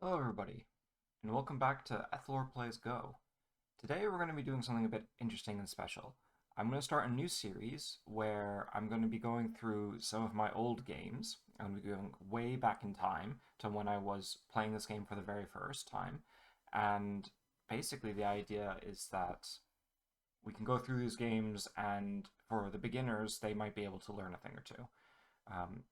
Hello everybody, and welcome back to Ethelor Plays Go. Today we're going to be doing something a bit interesting and special. I'm going to start a new series where I'm going to be going through some of my old games. I'm going to be going way back in time to when I was playing this game for the very first time. And basically the idea is that we can go through these games, and for the beginners they might be able to learn a thing or two. Um,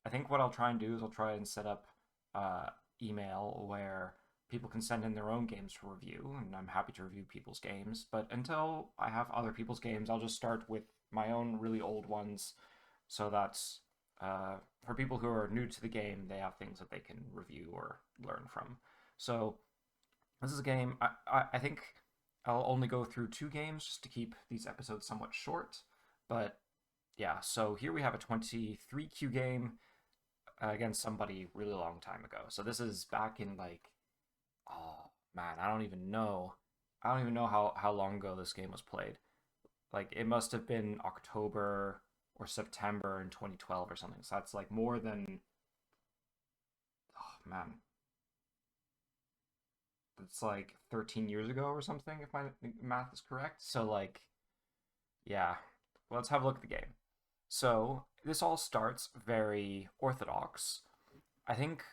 I think what I'll try and do is I'll try and set up uh, email where people can send in their own games for review, and I'm happy to review people's games. But until I have other people's games, I'll just start with my own really old ones, so that for people who are new to the game, they have things that they can review or learn from. So this is a game. I think I'll only go through two games just to keep these episodes somewhat short, but yeah, so here we have a 23Q game against somebody really long time ago. So this is back in like, oh man, I don't even know. I don't even know how long ago this game was played. Like it must have been October or September in 2012 or something. So that's like more than, oh man, it's like 13 years ago or something if my math is correct. So like, yeah, well, let's have a look at the game. So this all starts very orthodox. I think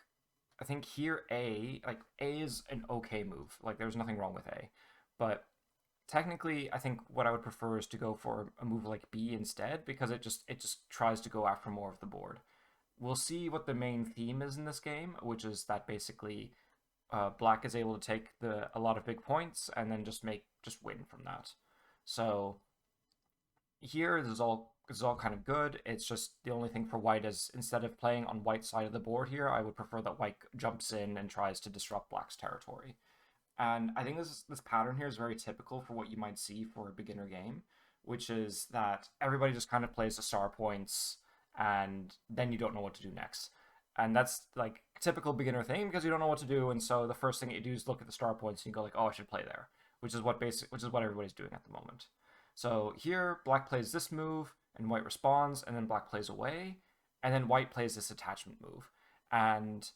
I think here A is an okay move. Like there's nothing wrong with A. But technically I think what I would prefer is to go for a move like B instead because it just tries to go after more of the board. We'll see what the main theme is in this game, which is that basically black is able to take the a lot of big points and then just win from that. So here this is all kind of good. It's just the only thing for white is instead of playing on white side of the board here, I would prefer that white jumps in and tries to disrupt black's territory. And I think this pattern here is very typical for what you might see for a beginner game, which is that everybody just kind of plays the star points and then you don't know what to do next. And that's like typical beginner thing because you don't know what to do, and so the first thing you do is look at the star points and you go like, "Oh, I should play there," which is what everybody's doing at the moment. So here, black plays this move, and white responds, and then black plays away, and then white plays this attachment move. And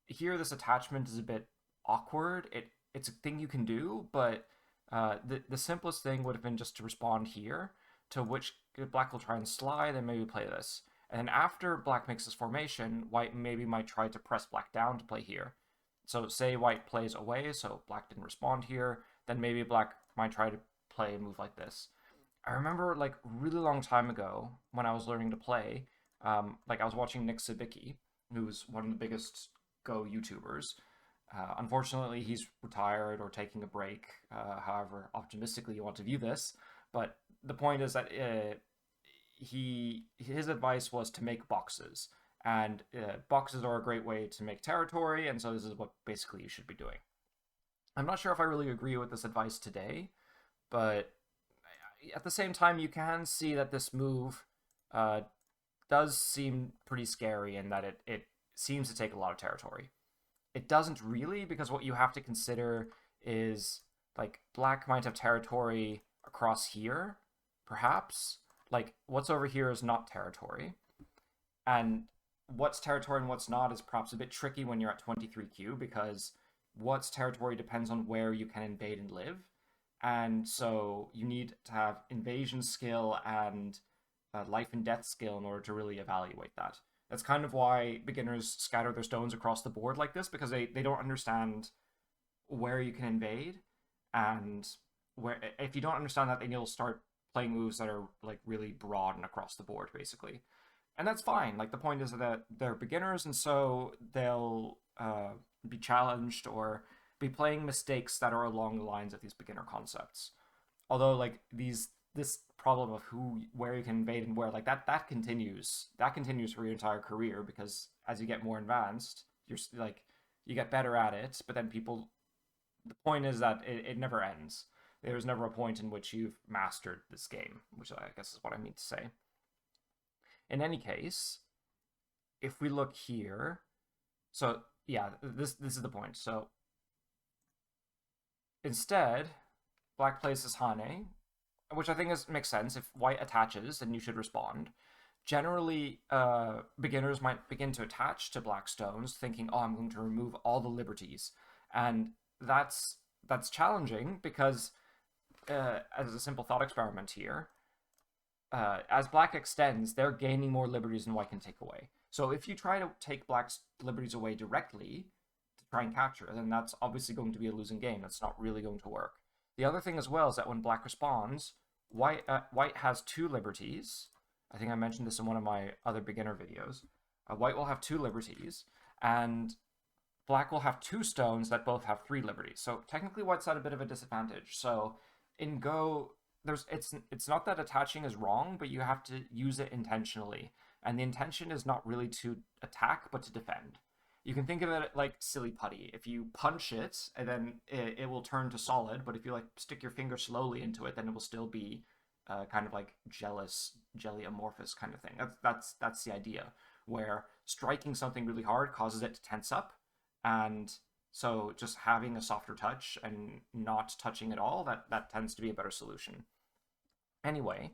here, this attachment is a bit awkward. It's a thing you can do, but the simplest thing would have been just to respond here, to which black will try and slide and maybe play this. And then after black makes this formation, white maybe might try to press black down to play here. So say white plays away, so black didn't respond here, then maybe black might try to play a move like this. I remember like really long time ago when I was learning to play, like I was watching Nick Sabicki, who's one of the biggest Go YouTubers. Unfortunately, he's retired or taking a break, however optimistically you want to view this. But the point is that his advice was to make boxes, and boxes are a great way to make territory, and so this is what basically you should be doing. I'm not sure if I really agree with this advice today, but at the same time, you can see that this move uh, does seem pretty scary and that it seems to take a lot of territory. It doesn't really, because what you have to consider is like black might have territory across here, perhaps. Like what's over here is not territory, and what's territory and what's not is perhaps a bit tricky when you're at 23Q because what's territory depends on where you can invade and live. And so you need to have invasion skill and life and death skill in order to really evaluate that. That's kind of why beginners scatter their stones across the board like this because they don't understand where you can invade, and where if you don't understand that, then you'll start playing moves that are like really broad and across the board basically, and that's fine. Like the point is that they're beginners, and so they'll be challenged or be playing mistakes that are along the lines of these beginner concepts. Although like this problem of who where you can invade and where like that continues for your entire career because as you get more advanced, you're like you get better at it, but then people the point is that it never ends. There's never a point in which you've mastered this game, which I guess is what I mean to say. In any case, if we look here, so yeah, this is the point. So instead, black plays this Hane, which I think makes sense. If white attaches, then you should respond. generally beginners might begin to attach to black stones thinking, oh, I'm going to remove all the liberties, and that's that's challenging because as a simple thought experiment here, as black extends, they're gaining more liberties than white can take away. So if you try to take black's liberties away directly to try and capture, then that's obviously going to be a losing game. That's not really going to work. The other thing as well is that when black responds, white has two liberties. I think I mentioned this in one of my other beginner videos. White will have two liberties, and black will have two stones that both have three liberties. So technically, white's at a bit of a disadvantage. So in Go, it's not that attaching is wrong, but you have to use it intentionally. And the intention is not really to attack, but to defend. You can think of it like silly putty. If you punch it, and then it will turn to solid, but if you like stick your finger slowly into it, then it will still be kind of like jelly amorphous kind of thing. That's the idea, where striking something really hard causes it to tense up, and so just having a softer touch and not touching at all, that tends to be a better solution. Anyway,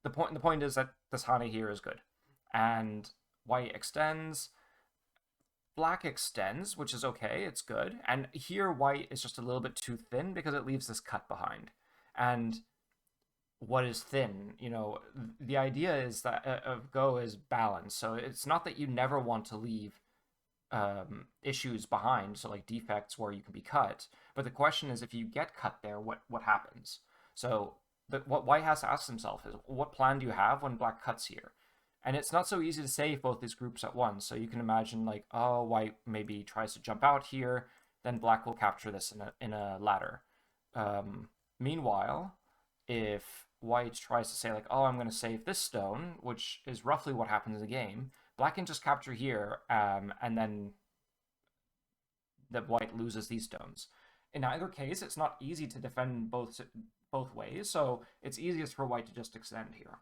the point is that this Hane here is good, and white extends, black extends, which is okay, it's good, and here white is just a little bit too thin because it leaves this cut behind. And what is thin? The idea is that of Go is balance. So it's not that you never want to leave issues behind, so like defects where you can be cut. But the question is, if you get cut there, what happens? So what white has to ask himself is, what plan do you have when black cuts here? And it's not so easy to save both these groups at once. So you can imagine like, oh, white maybe tries to jump out here, then black will capture this in a ladder. Meanwhile, if white tries to say like, oh, I'm going to save this stone, which is roughly what happens in the game, black can just capture here, and then the white loses these stones. In either case, it's not easy to defend both ways, so it's easiest for white to just extend here.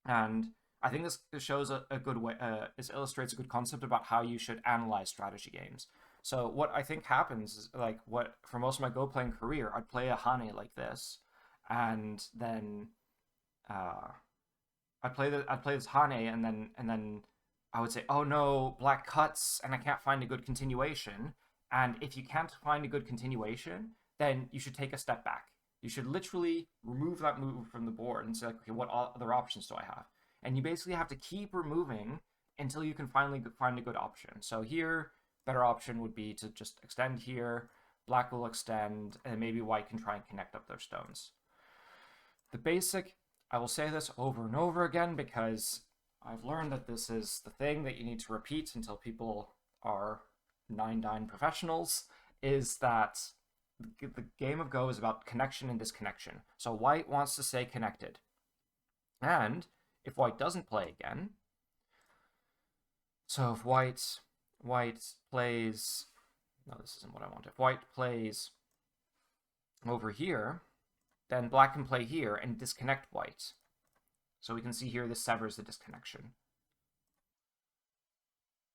And I think this shows a good way. This illustrates a good concept about how you should analyze strategy games. So what I think happens is, like, what for most of my Go playing career, I'd play a Hane like this, and then uh, I'd play this Hane, and then I would say, oh no, black cuts, and I can't find a good continuation. And if you can't find a good continuation, then you should take a step back. You should literally remove that move from the board and say, like, okay, what other options do I have? And you basically have to keep removing until you can finally find a good option. So here, better option would be to just extend here, black will extend, and maybe white can try and connect up their stones. The basic, I will say this over and over again because I've learned that this is the thing that you need to repeat until people are 9-9 professionals, is that the game of Go is about connection and disconnection. So white wants to stay connected. And if white doesn't play again, so if white plays, no, this isn't what I want. If white plays over here, then black can play here and disconnect white. So we can see here this severs the disconnection.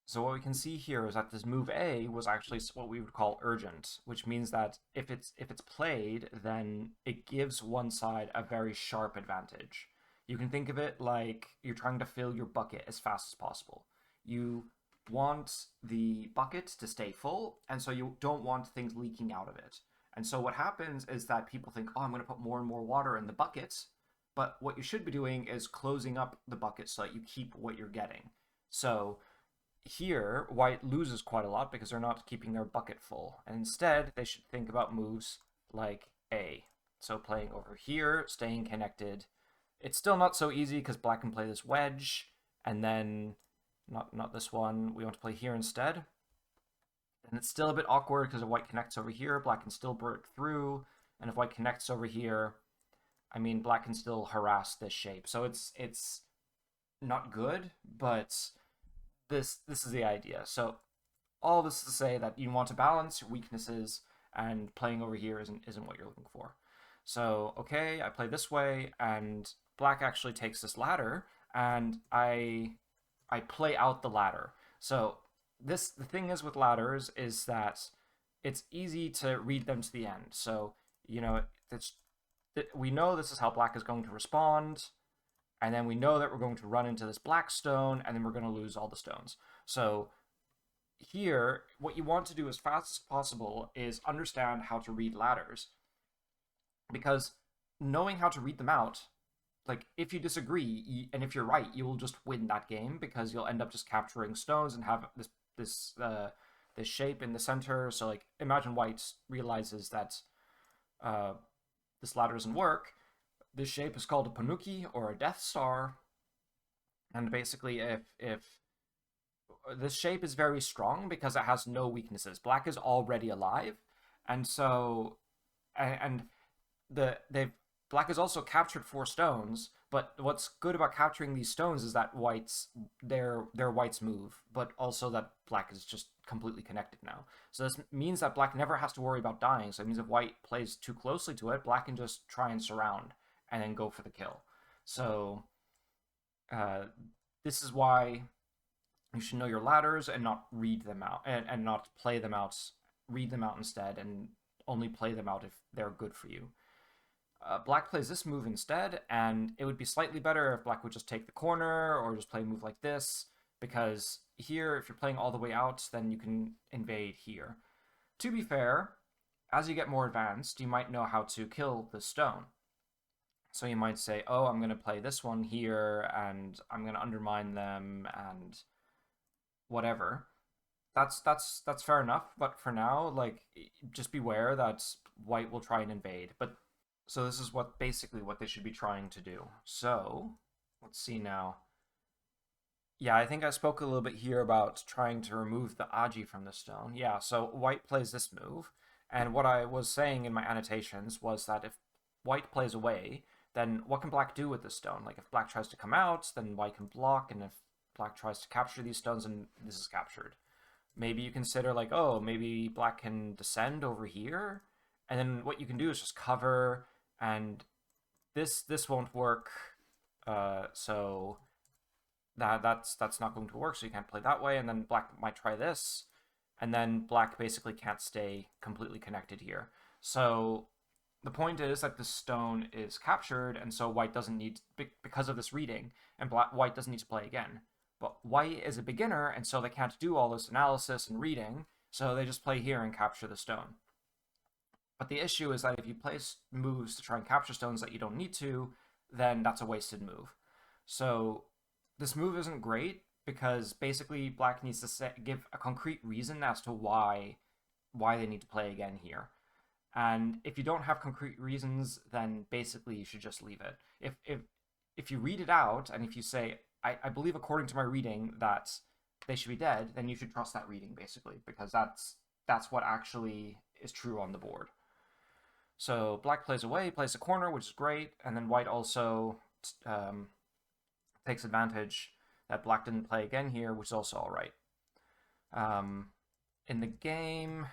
So what we can see here is that this move A was actually what we would call urgent, which means that if it's played, then it gives one side a very sharp advantage. You can think of it like you're trying to fill your bucket as fast as possible. You want the bucket to stay full, and so you don't want things leaking out of it. And so what happens is that people think, oh, I'm going to put more and more water in the bucket, but what you should be doing is closing up the bucket so that you keep what you're getting. So here, white loses quite a lot because they're not keeping their bucket full. And instead, they should think about moves like A. So playing over here, staying connected. It's still not so easy because black can play this wedge, and then not this one. We want to play here instead. And it's still a bit awkward because if white connects over here, black can still break through. And if white connects over here, I mean, black can still harass this shape. So it's not good, but this is the idea. So all this is to say that you want to balance your weaknesses, and playing over here isn't what you're looking for. So okay, I play this way, and black actually takes this ladder, and I play out the ladder. So the thing is with ladders is that it's easy to read them to the end. So we know this is how black is going to respond, And then we know that we're going to run into this black stone, and then we're going to lose all the stones. So here, what you want to do as fast as possible is understand how to read ladders. Because knowing how to read them out, like if you disagree and if you're right, you will just win that game because you'll end up just capturing stones and have this shape in the center. So like imagine white realizes that uh, this ladder doesn't work. This shape is called a Panuki or a Death Star, and basically if this shape is very strong because it has no weaknesses. Black is already alive, and so and they've black has also captured 4 stones. But what's good about capturing these stones is that their whites move, but also that black is just completely connected now. So this means that black never has to worry about dying. So it means if white plays too closely to it, black can just try and surround and then go for the kill. So uh, this is why you should know your ladders and not read them out and not play them out. Read them out instead, and only play them out if they're good for you. Black plays this move instead, and it would be slightly better if black would just take the corner or just play a move like this, because here, if you're playing all the way out, then you can invade here. To be fair, as you get more advanced, you might know how to kill the stone. So you might say, oh, I'm going to play this one here, and I'm going to undermine them, and whatever. That's fair enough, but for now, like, just beware that white will try and invade. But so this is basically what they should be trying to do. So let's see now. Yeah, I think I spoke a little bit here about trying to remove the Aji from the stone. Yeah, so white plays this move, and what I was saying in my annotations was that if white plays away, then what can black do with this stone? Like if black tries to come out, then white can block, and if black tries to capture these stones, and this is captured. Maybe you consider like, oh, maybe black can descend over here, and then what you can do is just cover, and this won't work. So that's not going to work. So you can't play that way, and then black might try this, and then black basically can't stay completely connected here. So the point is that the stone is captured, and so white doesn't need, because of this reading, and white doesn't need to play again. But white is a beginner, and so they can't do all this analysis and reading, so they just play here and capture the stone. But the issue is that if you place moves to try and capture stones that you don't need to, then that's a wasted move. So this move isn't great because basically black needs to give a concrete reason as to why they need to play again here. And if you don't have concrete reasons, then basically you should just leave it. If you read it out and if you say, I believe according to my reading that they should be dead, then you should trust that reading basically, because that's what actually is true on the board. So black plays away, plays a corner, which is great, and then white also takes advantage that black didn't play again here, which is also all right. In the game,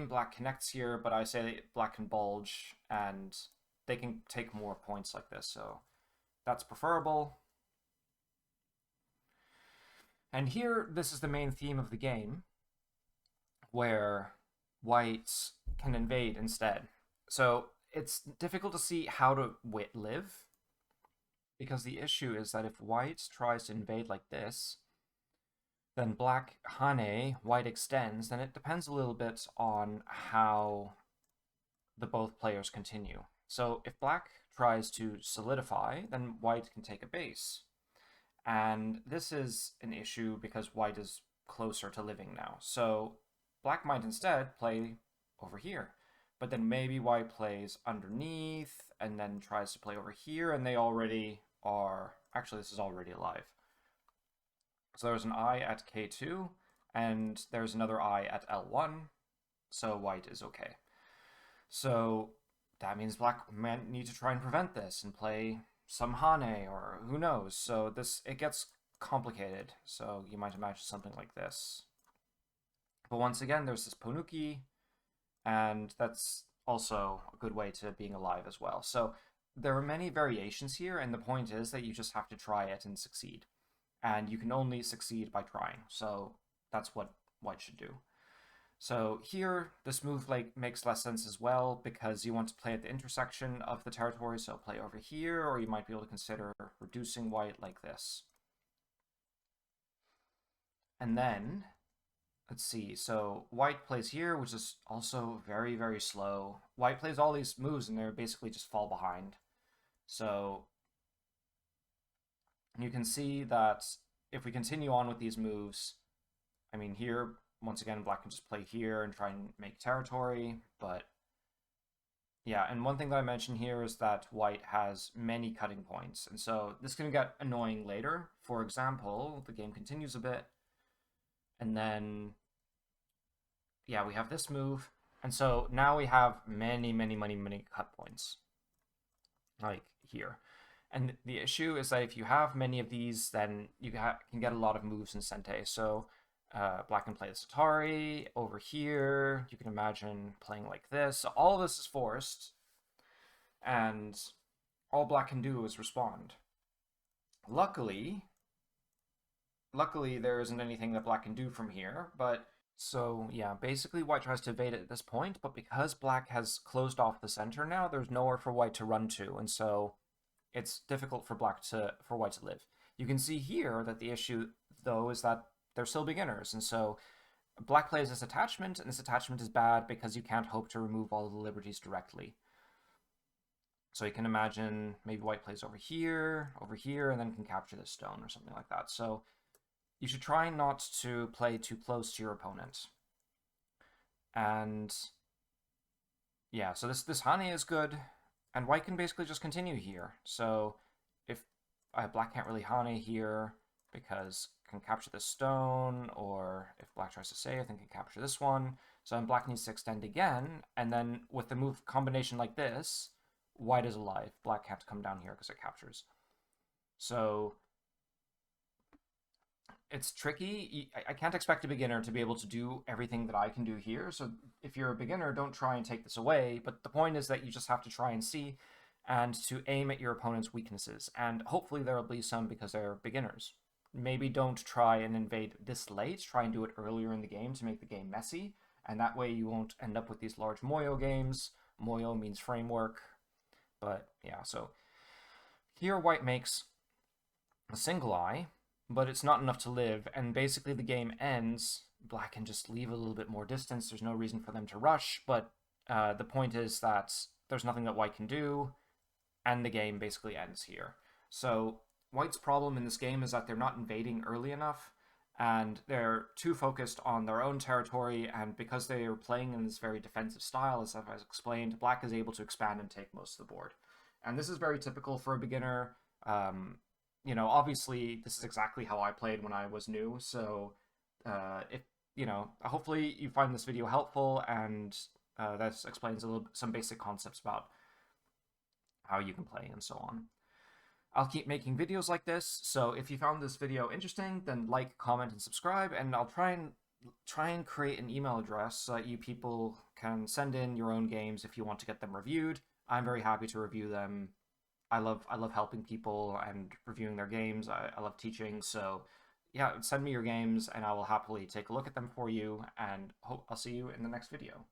black connects here, but I say black can bulge, and they can take more points like this, so that's preferable. And here, this is the main theme of the game, where white can invade instead. So it's difficult to see how to live, because the issue is that if white tries to invade like this, then black Hane, white extends, then it depends a little bit on how the both players continue. So if black tries to solidify, then white can take a base. And this is an issue because white is closer to living now. So black might instead play over here. But then maybe white plays underneath and then tries to play over here, and they already are... Actually, this is already alive. So there's an I at K2, and there's another I at L1, so white is okay. So that means black might need to try and prevent this and play some Hane, or who knows. So it gets complicated, so you might imagine something like this. But once again, there's this Ponuki, and that's also a good way to being alive as well. So there are many variations here, and the point is that you just have to try it and succeed. And you can only succeed by trying, so that's what white should do. So here, this move like makes less sense as well because you want to play at the intersection of the territory, so play over here, or you might be able to consider reducing white like this. And then, let's see, so white plays here, which is also very, very slow. White plays all these moves and they're basically just fall behind. So you can see that if we continue on with these moves, I mean, here, once again, black can just play here and try and make territory, but yeah, and one thing that I mentioned here is that white has many cutting points, and so this can get annoying later. For example, the game continues a bit, and then, yeah, we have this move, and so now we have many cut points, like here. And the issue is that if you have many of these, then you can get a lot of moves in Sente. So black can play the Atari over here. You can imagine playing like this. So all of this is forced, and all black can do is respond. Luckily, there isn't anything that black can do from here, but so yeah, basically white tries to evade it at this point, but because black has closed off the center now, there's nowhere for white to run to, and so it's difficult for white to live. You can see here that the issue though is that they're still beginners, and so black plays this attachment, and this attachment is bad because you can't hope to remove all of the liberties directly. So you can imagine maybe white plays over here, and then can capture this stone or something like that. So you should try not to play too close to your opponent. And yeah, so this Hane is good, and white can basically just continue here. So if black can't really Hane here because can capture this stone, or if black tries to save, then can capture this one. So then black needs to extend again, and then with the move combination like this, white is alive. Black can't come down here because it captures. So it's tricky. I can't expect a beginner to be able to do everything that I can do here. So if you're a beginner, don't try and take this away. But the point is that you just have to try and see and to aim at your opponent's weaknesses. And hopefully there will be some because they're beginners. Maybe don't try and invade this late. Try and do it earlier in the game to make the game messy. And that way you won't end up with these large Moyo games. Moyo means framework. But yeah, so here white makes a single eye, but it's not enough to live, and basically the game ends. Black can just leave a little bit more distance. There's no reason for them to rush, but the point is that there's nothing that white can do, and the game basically ends here. So white's problem in this game is that they're not invading early enough, and they're too focused on their own territory, and because they are playing in this very defensive style, as I've explained, black is able to expand and take most of the board. And this is very typical for a beginner. You know, obviously, this is exactly how I played when I was new, so if, you know, hopefully you find this video helpful, and that explains some basic concepts about how you can play and so on. I'll keep making videos like this, so if you found this video interesting, then like, comment, and subscribe, and I'll try and create an email address so that you people can send in your own games if you want to get them reviewed. I'm very happy to review them. I love helping people and reviewing their games. I love teaching, so yeah, send me your games and I will happily take a look at them for you, and I'll see you in the next video.